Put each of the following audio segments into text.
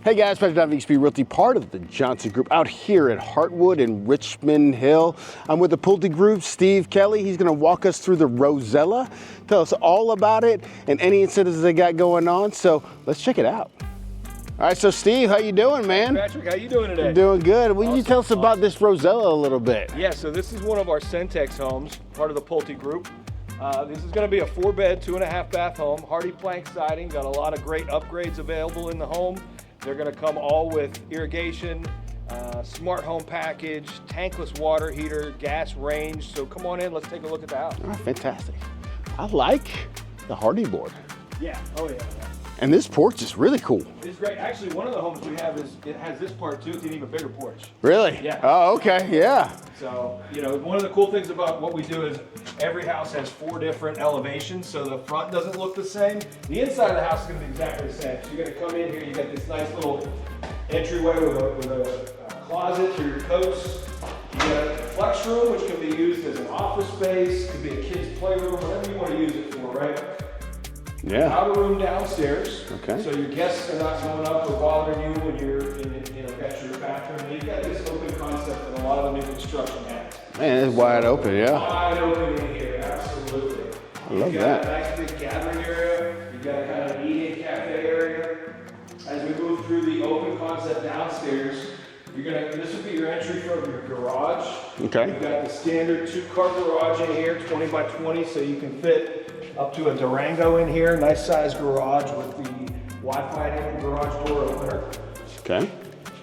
Hey guys, Patrick Donovan, XP Realty, part of the Johnson Group, out here at Heartwood in Richmond Hill. I'm with the Pulte Group, Steve Kelly. He's going to walk us through the Rosella, tell us all about it and any incentives they got going on. So let's check it out. All right, so Steve, how you doing, man? Patrick, how you doing today? I'm doing good. Will you tell us about this Rosella a little bit? Yeah, so this is one of our Centex homes, part of the Pulte Group. This is going to be a 4-bed, 2.5 bath home, hardy plank siding, got a lot of great upgrades available in the home. They're going to come all with irrigation, smart home package, tankless water heater, gas range. So come on in, let's take a look at the house. All right, fantastic. I like the hardy board. Yeah, oh yeah. And this porch is really cool. It's great. Actually, one of the homes we have it has this part too. It's an even bigger porch. Really? Yeah. Oh, okay, yeah. So, you know, one of the cool things about what we do is every house has 4 different elevations, so the front doesn't look the same. The inside of the house is going to be exactly the same. So you're going to come in here, you got this nice little entryway with a closet for your coats. You got a flex room, which can be used as an office space, could be a kid's playroom, whatever you want to use it for, right? Yeah. Powder room downstairs. Okay. So your guests are not going up or bothering you when you're in, got your bathroom. And you've got this open concept that a lot of the new construction has. Man, it's wide open, yeah. Wide open in here, absolutely. I love You've that. got a nice big gathering area. You've got kind of an eating cafe area. As we move through the open concept downstairs, this will be your entry from your garage. Okay. You've got the standard 2-car garage in here, 20 by 20, so you can fit up to a Durango in here. Nice sized garage with the Wi-Fi enabled garage door opener. Okay.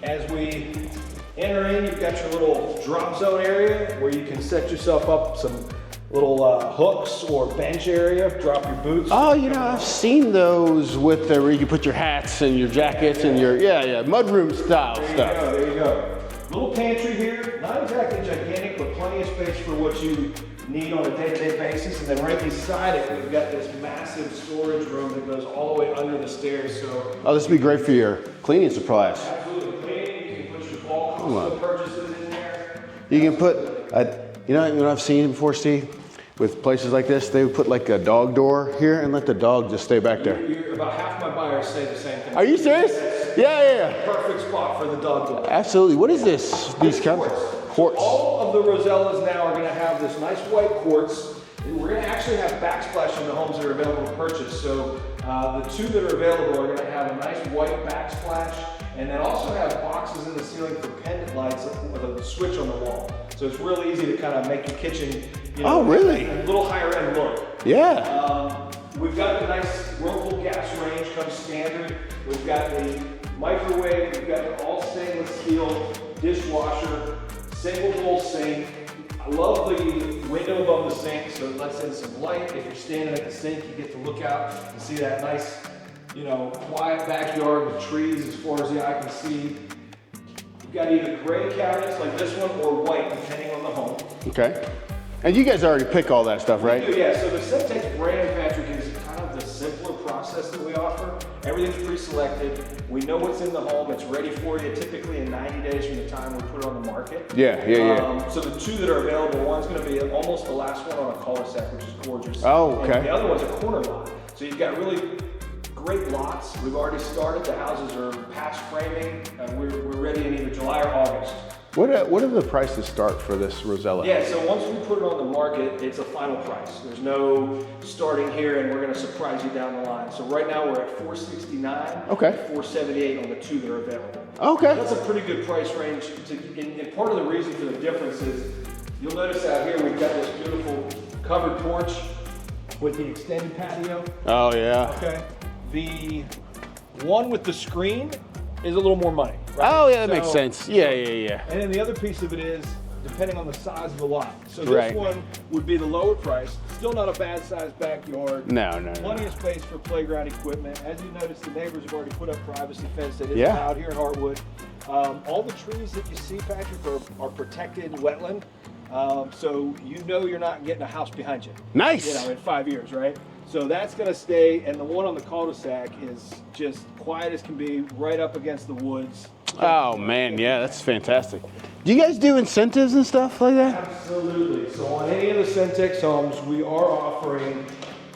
As we enter in, you've got your little drop zone area where you can set yourself up some little hooks or bench area, drop your boots. Oh, you know, I've seen those with where you can put your hats and your jackets and your, mudroom style stuff. There you go. Little pantry here, not exactly gigantic, but plenty of space for what you need on a day-to-day basis. And then right beside it, we've got this massive storage room that goes all the way under the stairs. So this would be great for your cleaning supplies. Absolutely clean. You can put your bulk Costco purchases in there. You can put, you know what I've seen before, Steve? With places like this, they would put like a dog door here and let the dog just stay back there. About half my buyers say the same thing. Are you serious? Yeah. Perfect spot for the dog door. Absolutely. What is this? These kind of quartz. All of the Rosellas now are going to have this nice white quartz. We're going to actually have backsplash in the homes that are available to purchase. So the 2 that are available are going to have a nice white backsplash, and then also have boxes in the ceiling for pendant lights with a switch on the wall. So it's really easy to kind of make your kitchen, really? A little higher end look. Yeah. We've got the nice Whirlpool gas range comes standard. We've got the microwave. We've got the all stainless steel dishwasher, single bowl sink. I love the window above the sink, so it lets in some light. If you're standing at the sink, you get to look out and see that nice, quiet backyard with trees as far as the eye can see. You've got either gray cabinets like this one or white, depending on the home. Okay. And you guys already pick all that stuff, right? We do, yeah. So the Centex brand, Patrick, is kind of the simpler process that we offer. Everything's pre-selected. We know what's in the home. It's ready for you typically in 90 days from the time we put it on the market. Yeah. So the 2 that are available, one's going to be almost the last one on a cul-de-sac, which is gorgeous. Oh, okay. And the other one's a corner lot. So you've got really great lots. We've already started. The houses are past framing. We're ready in either July or August. What are the prices start for this Rosella? Yeah, so once we put it on the market, it's a final price. There's no starting here and we're going to surprise you down the line. So right now we're at $469. Okay. $478 on the 2 that are available. Okay. That's a pretty good price range. And part of the reason for the difference is you'll notice out here we've got this beautiful covered porch with the extended patio. Oh yeah. Okay. The one with the screen is a little more money. Right? Oh yeah, that makes sense. Yeah. And then the other piece of it is depending on the size of the lot. So this one would be the lower price. Still not a bad sized backyard. No. Plenty of space for playground equipment. As you notice, the neighbors have already put up privacy fence that is out here in Heartwood. All the trees that you see, Patrick, are protected wetland. So you're not getting a house behind you. Nice. In 5 years, right? So that's going to stay, and the one on the cul-de-sac is just quiet as can be, right up against the woods. Oh man, yeah, that's fantastic. Do you guys do incentives and stuff like that? Absolutely. So on any of the Centex homes, we are offering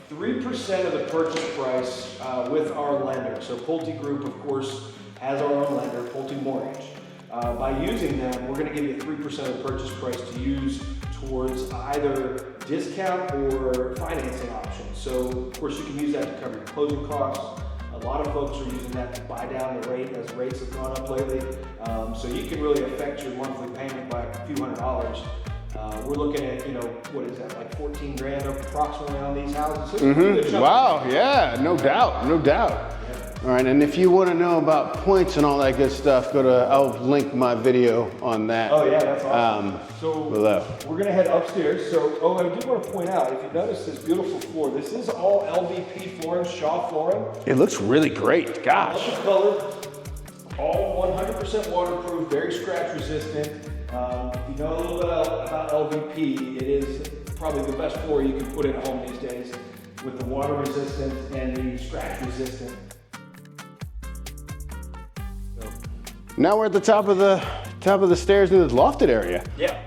3% of the purchase price with our lender. So Pulte Group, of course, has our own multi-mortgage. By using them, we're going to give you 3% of the purchase price to use towards either discount or financing options. So, of course, you can use that to cover your closing costs. A lot of folks are using that to buy down the rate as rates have gone up lately. So you can really affect your monthly payment by a few $100s. We're looking at, you know, what is that, like 14 grand approximately on these houses. So Wow, yeah, no doubt, no doubt. All right, and if you want to know about points and all that good stuff, I'll link my video on that. Oh yeah, that's awesome. Below. We're gonna head upstairs. So, I do want to point out, if you notice this beautiful floor, this is all LVP flooring, SqFt flooring. It looks really great, gosh. Color, all 100% waterproof, very scratch resistant. If you know a little bit about LVP, it is probably the best floor you can put in a home these days, with the water resistant and the scratch resistant. Now we're at the top of the stairs in this lofted area. Yeah.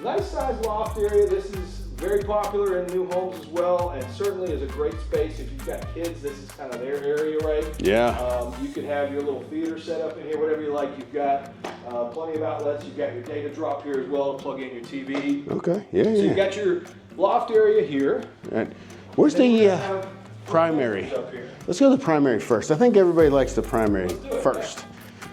Nice size loft area. This is very popular in new homes as well, and certainly is a great space if you've got kids. This is kind of their area, right? Yeah. You could have your little theater set up in here, whatever you like. You've got plenty of outlets. You've got your data drop here as well to plug in your TV. Okay. Yeah. So you've got your loft area here. All right. Where's the primary? Let's go to the primary first. I think everybody likes the primary first. Yeah.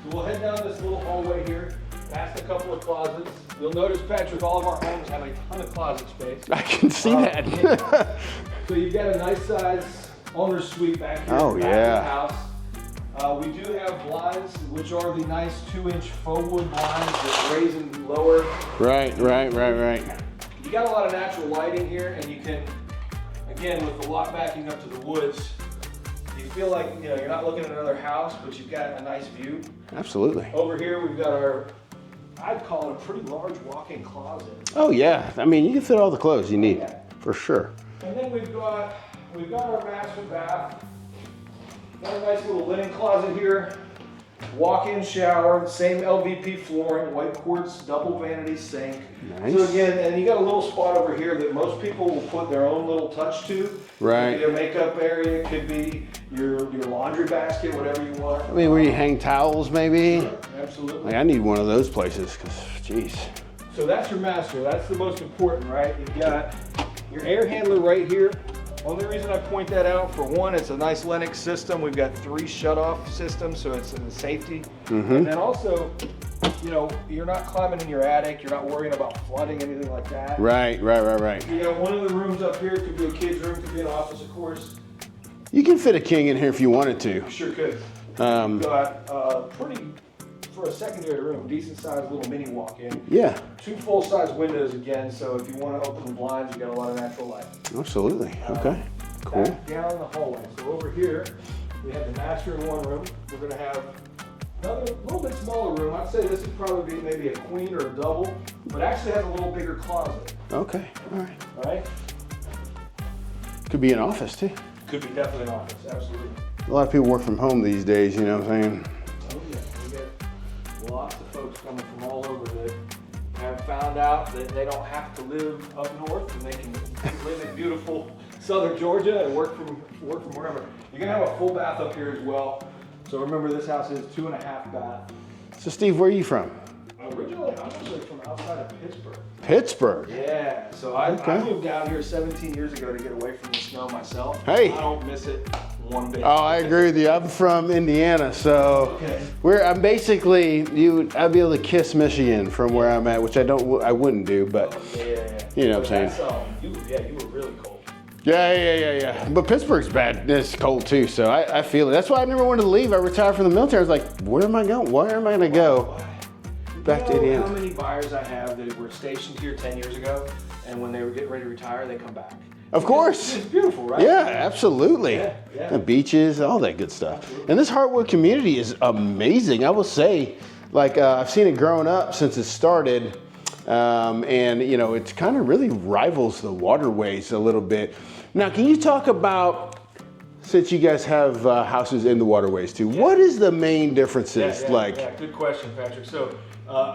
So we'll head down this little hallway here, past a couple of closets. You'll notice, Patrick, all of our homes have a ton of closet space. I can see that. So you've got a nice size owner's suite back here. Oh, back yeah. of the house. We do have blinds, which are the nice 2-inch faux wood blinds that raise and lower. Right. You got a lot of natural lighting here, and you can, again, with the lot backing up to the woods, you feel like, you know, you're not looking at another house, but you've got a nice view. Absolutely. Over here, we've got our, I'd call it a pretty large walk-in closet. Oh yeah, I mean you can fit all the clothes you need, for sure. And then we've got our master bath. Got a nice little linen closet here. Walk-in shower, same LVP flooring, white quartz, double vanity sink. Nice. So again, and you got a little spot over here that most people will put their own little touch to. Right. Could be a makeup area, could be your laundry basket, whatever you want. I mean, where you hang towels, maybe. Sure, absolutely. Like, I need one of those places, cause, geez. So that's your master. That's the most important, right? You've got your air handler right here. Only reason I point that out, for one, it's a nice Lennox system. We've got 3 shut-off systems, so it's in safety. And then also, you know, you're not climbing in your attic. You're not worrying about flooding, anything like that. Right. You got one of the rooms up here. It could be a kid's room, could be an office, of course. You can fit a king in here if you wanted to. You sure could. You've got pretty, for a secondary room, decent sized little mini walk-in. Yeah. 2 full-size windows again, so if you want to open the blinds, you got a lot of natural light. Absolutely. Okay. Cool. Back down the hallway. So over here, we have the master in one room. We're going to have another little bit smaller room. I'd say this would probably be maybe a queen or a double, but actually has a little bigger closet. Okay. All right. All right? Could be an office too. Could be definitely an office, absolutely. A lot of people work from home these days, you know what I'm saying? Oh yeah, we get lots of folks coming from all over that have found out that they don't have to live up north, and they can live in beautiful southern Georgia and work from wherever. You're gonna have a full bath up here as well. So remember, this house is 2.5 bath. So Steve, where are you from? Originally, I'm actually from outside of Pittsburgh. Pittsburgh. Yeah, so I moved down here 17 years ago to get away from the snow myself. Hey. I don't miss it one bit. Oh, I agree with you. I'm from Indiana, so I'm basically I'd be able to kiss Michigan from where I'm at, which I wouldn't do, but you know what I'm saying. You were really cold. Yeah. But Pittsburgh's bad. It's cold too, so I feel it. That's why I never wanted to leave. I retired from the military. I was like, where am I going? Where am I going to go? Back to Indiana. How many buyers I have that were stationed here 10 years ago, and when they were getting ready to retire, they come back. Of course. It's beautiful, right? Yeah, absolutely. Yeah. The beaches, all that good stuff. Absolutely. And this Heartwood community is amazing. I will say, like, I've seen it growing up since it started, and you know, it kind of really rivals the Waterways a little bit. Now, can you talk about, since you guys have houses in the Waterways too, what is the main differences like? Yeah, good question, Patrick. So,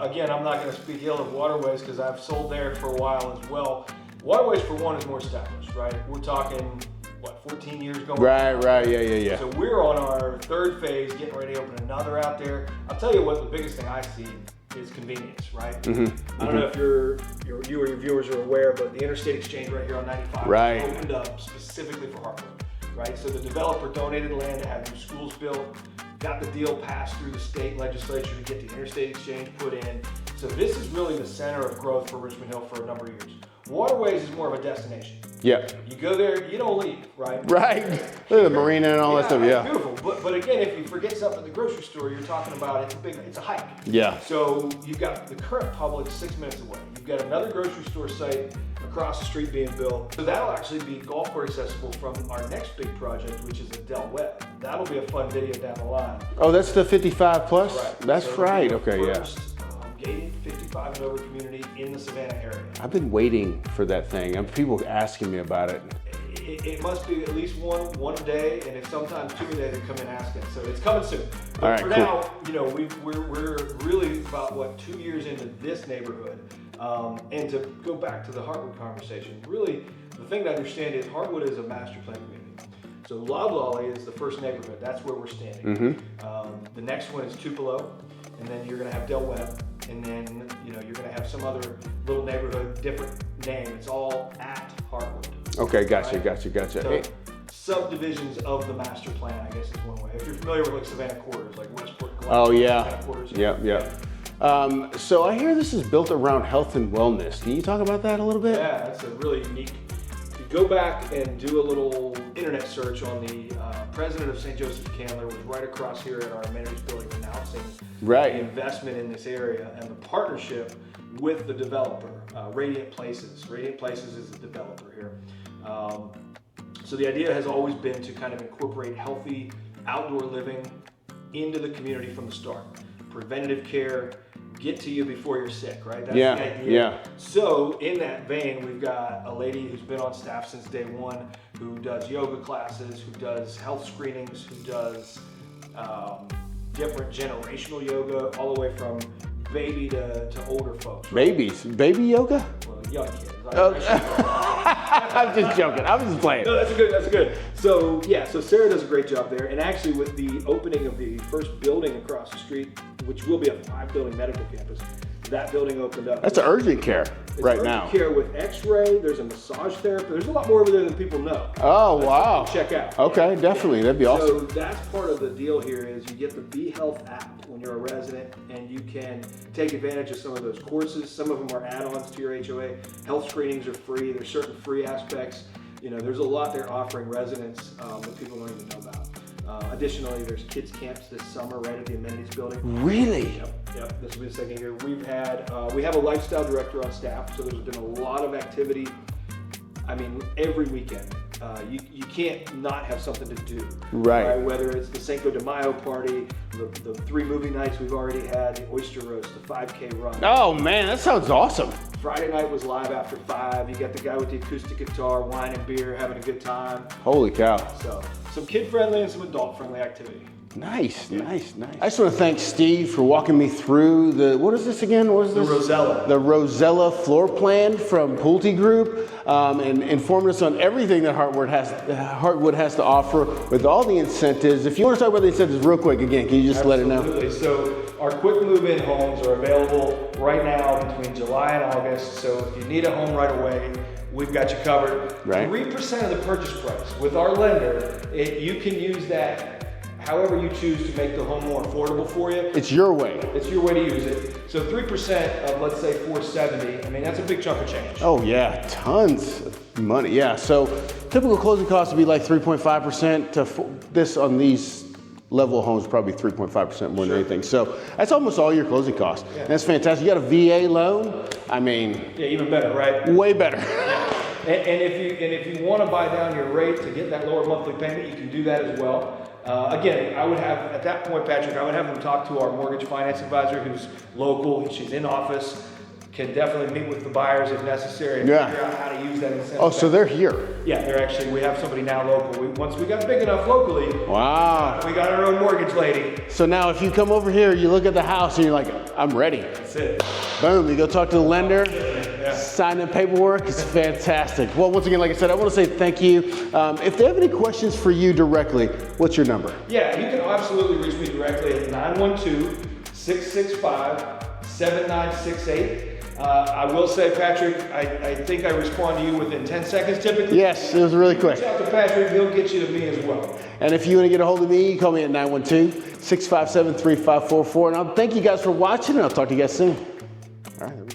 again, I'm not going to speak ill of Waterways because I've sold there for a while as well. Waterways, for one, is more established, right? We're talking what, 14 years going. Right, yeah. So we're on our third phase, getting ready to open another out there. I'll tell you what, the biggest thing I see is convenience, right? I don't know if you or your viewers are aware, but the Interstate Exchange right here on 95 opened up specifically for Heartwood, right? So the developer donated land to have new schools built, got the deal passed through the state legislature to get the Interstate Exchange put in. So this is really the center of growth for Richmond Hill for a number of years. Waterways is more of a destination. Yeah. You go there, you don't leave, right? Right. Look at the marina and all that stuff. Yeah. Beautiful. But again, if you forget something at the grocery store, you're talking about it's a hike. Yeah. So you've got the current Publix 6 minutes away. You've got another grocery store site across the street being built. So that'll actually be golf course accessible from our next big project, which is a Del Webb. That'll be a fun video down the line. Oh, that's the 55 plus? Right. That's so right. Okay, first, gated 55 and over community in the Savannah area. I've been waiting for that thing. People asking me about it. It must be at least one a day, and if sometimes 2 a day, they come in asking. So it's coming soon. But all right, for now, you know, we're really about 2 years into this neighborhood, and to go back to the Heartwood conversation. Really, the thing to understand is Heartwood is a master plan community. So Loblolly is the first neighborhood. That's where we're standing. The next one is Tupelo, and then you're going to have Del Webb, and then you're going to have some other little neighborhood, different name. It's all at Heartwood. Okay, gotcha. So, subdivisions of the master plan, I guess, is one way. If you're familiar with like Savannah quarters, like Westport, Savannah quarters. Yeah. So I hear this is built around health and wellness. Can you talk about that a little bit? Yeah, that's a really unique. If you go back and do a little internet search on the president of St. Joseph Candler was right across here at our amenities building announcing the investment in this area and the partnership with the developer, Radiant Places. Radiant Places is the developer here. So the idea has always been to kind of incorporate healthy outdoor living into the community from the start. Preventative care, get to you before you're sick, right? That's the idea. Yeah. So in that vein, we've got a lady who's been on staff since day one, who does yoga classes, who does health screenings, who does different generational yoga, all the way from baby to older folks. Right? Babies? Baby yoga? Well, young kids. I'm just joking. I'm just playing. No, that's good. So Sarah does a great job there. And actually with the opening of the first building across the street, which will be a 5-building medical campus, that building opened up. That's urgent care now. Urgent care with x-ray, there's a massage therapy. There's a lot more over there than people know. Oh, wow. Check out. Okay, definitely. That'd be awesome. So that's part of the deal here is you get the Be Health app when you're a resident, and you can take advantage of some of those courses. Some of them are add-ons to your HOA. Health screenings are free. There's certain free aspects. There's a lot they're offering residents that people don't even know about. Additionally, there's kids camps this summer right at the amenities building. Really? Yep. This will be the second year. We have a lifestyle director on staff, so there's been a lot of activity. I mean, every weekend. You can't not have something to do. Right. Whether it's the Cinco de Mayo party, the 3 movie nights we've already had, the oyster roast, the 5K run. Oh man, that sounds awesome. Friday night was live after 5. You got the guy with the acoustic guitar, wine and beer, having a good time. Holy cow. So some kid-friendly and some adult-friendly activity. Nice. I just want to thank Steve for walking me through what is this again? What is this? The Rosella. The Rosella floor plan from Pulte Group, and informing us on everything that Heartwood has to offer with all the incentives. If you want to talk about the incentives real quick again, can you just let it know? Absolutely. So our quick move-in homes are available right now between July and August. So if you need a home right away, we've got you covered. Right. 3% of the purchase price. With our lender, you can use that however you choose to make the home more affordable for you. It's your way. It's your way to use it. So 3% of, let's say, $470, I mean, that's a big chunk of change. Oh yeah, tons of money. Yeah, so typical closing costs would be like 3.5% to this on these level of homes, probably 3.5% more than anything. So that's almost all your closing costs. Yeah. That's fantastic. You got a VA loan? I mean. Yeah, even better, right? Way better. Yeah. And if you want to buy down your rate to get that lower monthly payment, you can do that as well. Again, I would have, at that point, Patrick, I would have them talk to our mortgage finance advisor who's local, she's in office, can definitely meet with the buyers if necessary and figure out how to use that incentive. Oh, so they're here? Yeah, we have somebody now local. Once we got big enough locally, wow, we got our own mortgage lady. So now if you come over here, you look at the house and you're like, I'm ready. That's it. Boom, you go talk to the lender. Yeah. signing paperwork is fantastic. Well, once again, like I said, I want to say thank you. If they have any questions for you directly, what's your number? Yeah, you can absolutely reach me directly at 912-665-7968. I will say, Patrick, I think I respond to you within 10 seconds typically. Yes, it was really quick. Reach out to Patrick, he'll get you to me as well. And if you want to get a hold of me, you call me at 912-657-3544. And I'll thank you guys for watching, and I'll talk to you guys soon. All right.